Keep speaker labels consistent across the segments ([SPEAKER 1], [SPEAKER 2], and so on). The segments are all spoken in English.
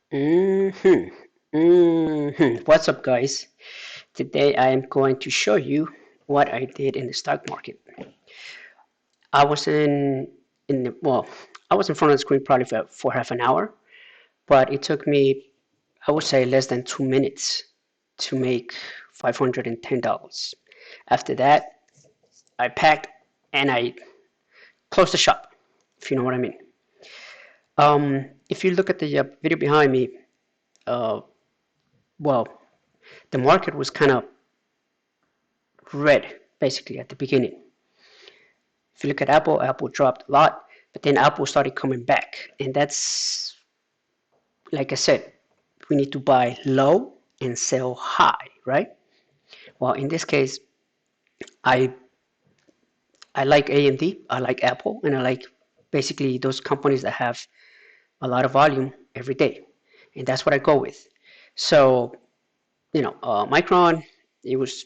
[SPEAKER 1] What's up, guys? Today I am going to show you what I did in the stock market. I was I was in front of the screen probably for half an hour, but it took me, I would say, less than 2 minutes to make $510. After that, I packed and I closed the shop, if you know what I mean. If you look at the video behind me, uh, well, the market was kind of red basically at the beginning. If you look at Apple, Apple dropped a lot, but then Apple started coming back, and that's like I said, we need to buy low and sell high, right? Well, in this case, I I like AMD, I like Apple, and I like basically those companies that have a lot of volume every day, and that's what I go with. So Micron, it was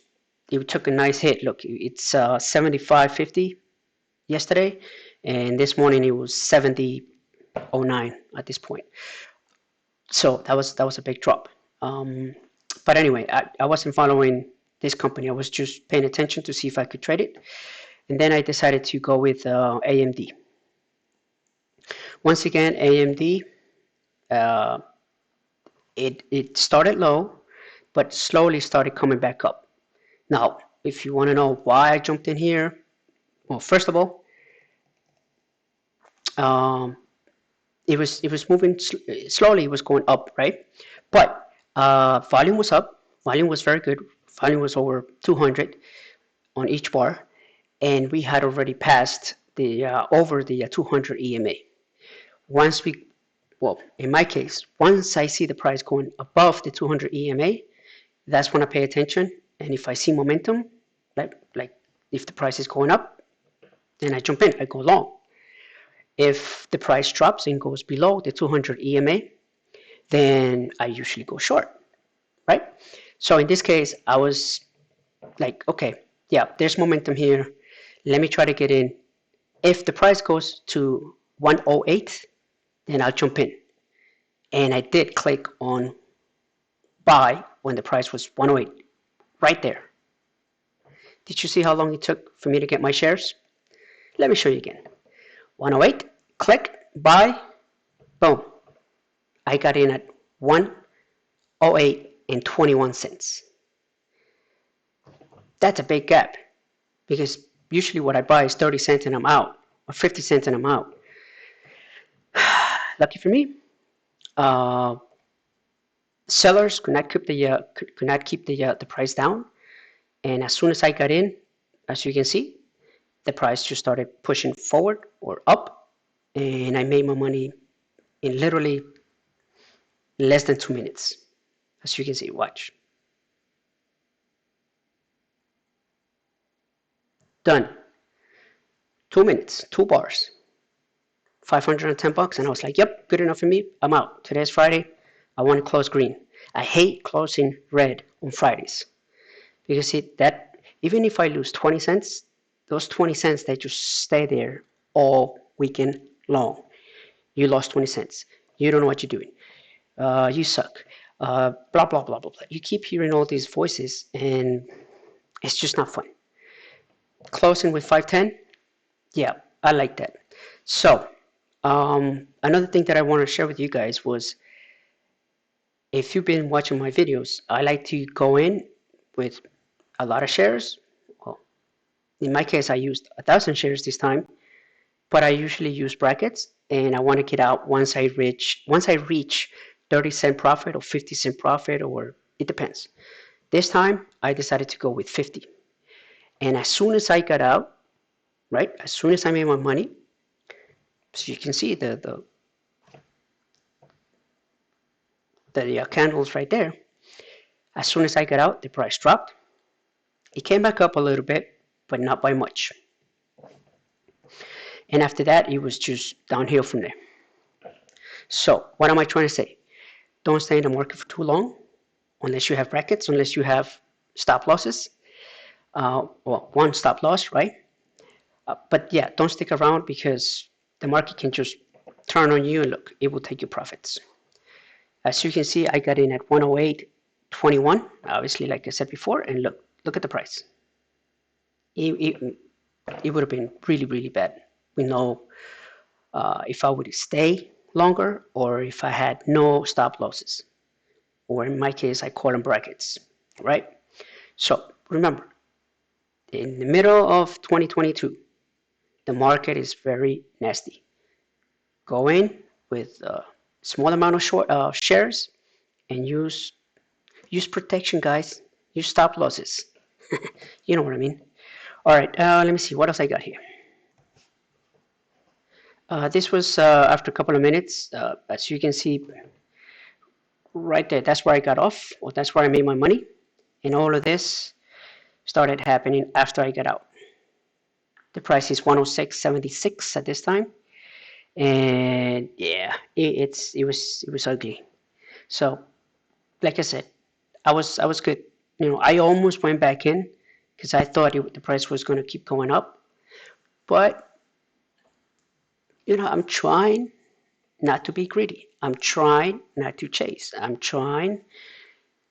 [SPEAKER 1] it took a nice hit. Look, it's 75.50 yesterday, and this morning it was 70.09 at this point. So that was a big drop. But anyway, I wasn't following this company. I was just paying attention to see if I could trade it, and then I decided to go with AMD. Once again, AMD. Uh, it started low, but slowly started coming back up. Now, if you want to know why I jumped in here, well, first of all, um, it was moving slowly. It was going up, right? But volume was up. Volume was very good. Volume was over 200 on each bar, and we had already passed the over the 200 EMA. Once we, well, in my case, once I see the price going above the 200 EMA, that's when I pay attention. And if I see momentum, like if the price is going up, then I jump in. I go long. If the price drops and goes below the 200 EMA, then I usually go short, right? So in this case, I was like, okay, yeah, there's momentum here. Let me try to get in. If the price goes to 108, then I'll jump in. And I did click on buy when the price was 108, right there. Did you see how long it took for me to get my shares? Let me show you again. 108, click, buy, boom. I got in at 108 and 21 cents. That's a big gap because usually what I buy is 30 cents and I'm out, or 50 cents and I'm out. Lucky for me, uh, sellers could not keep the price down, and as soon as I got in, as you can see, the price just started pushing forward or up, and I made my money in literally less than 2 minutes. As you can see, watch. Done. 2 minutes, 2 bars, $510. And I was like, yep, good enough for me. I'm out. Today's Friday. I want to close green. I hate closing red on Fridays. Because see that even if I lose 20 cents, those 20 cents they just stay there all weekend long. You lost 20 cents. You don't know what you're doing. You suck. Blah blah blah blah blah. You keep hearing all these voices, and it's just not fun. Closing with 510, yeah, I like that. So another thing that I want to share with you guys was, if you've been watching my videos, I like to go in with a lot of shares. Well, in my case, I used 1,000 shares this time, but I usually use brackets, and I want to get out once I reach 30-cent profit or 50-cent profit, or it depends. This time, I decided to go with 50. And as soon as I got out, right, as soon as I made my money, so you can see the candles right there. As soon as I got out, the price dropped. It came back up a little bit, but not by much. And after that, it was just downhill from there. So what am I trying to say? Don't stay in the market for too long, unless you have brackets, unless you have stop losses. Well, one stop loss, right? But yeah, don't stick around because the market can just turn on you and look, it will take your profits. As you can see, I got in at 108.21, obviously, like I said before, and look at the price. It would have been really, really bad. We know if I would stay longer or if I had no stop losses, or in my case, I call them brackets, right? So remember, in the middle of 2022, the market is very nasty. Go in with a small amount of shares and use protection, guys. Use stop losses. You know what I mean? All right, let me see. What else I got here? This was after a couple of minutes. As you can see right there, that's where I got off, or that's where I made my money. And all of this started happening after I got out. The price is 106.76 at this time. And yeah, it was ugly. So like I said, I was good. I almost went back in because I thought the price was going to keep going up. But I'm trying not to be greedy. I'm trying not to chase. I'm trying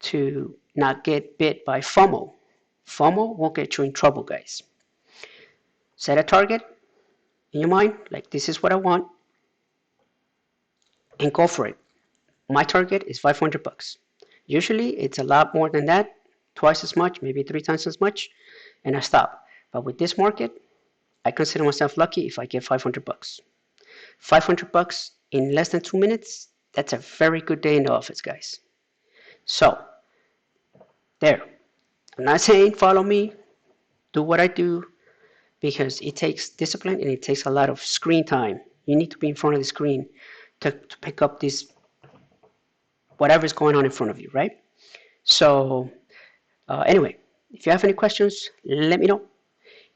[SPEAKER 1] to not get bit by FOMO. FOMO will get you in trouble, guys. Set a target in your mind, like this is what I want, and go for it. My target is 500 bucks. Usually it's a lot more than that, twice as much, maybe three times as much, and I stop. But with this market, I consider myself lucky if I get 500 bucks. 500 bucks in less than 2 minutes, that's a very good day in the office, guys. So, there. I'm not saying follow me, do what I do, because it takes discipline and it takes a lot of screen time. You need to be in front of the screen to pick up this whatever is going on in front of you, right? So, anyway, if you have any questions, let me know.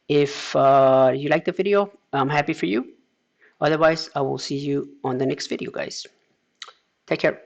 [SPEAKER 1] If you like the video, I'm happy for you. Otherwise, I will see you on the next video, guys. Take care.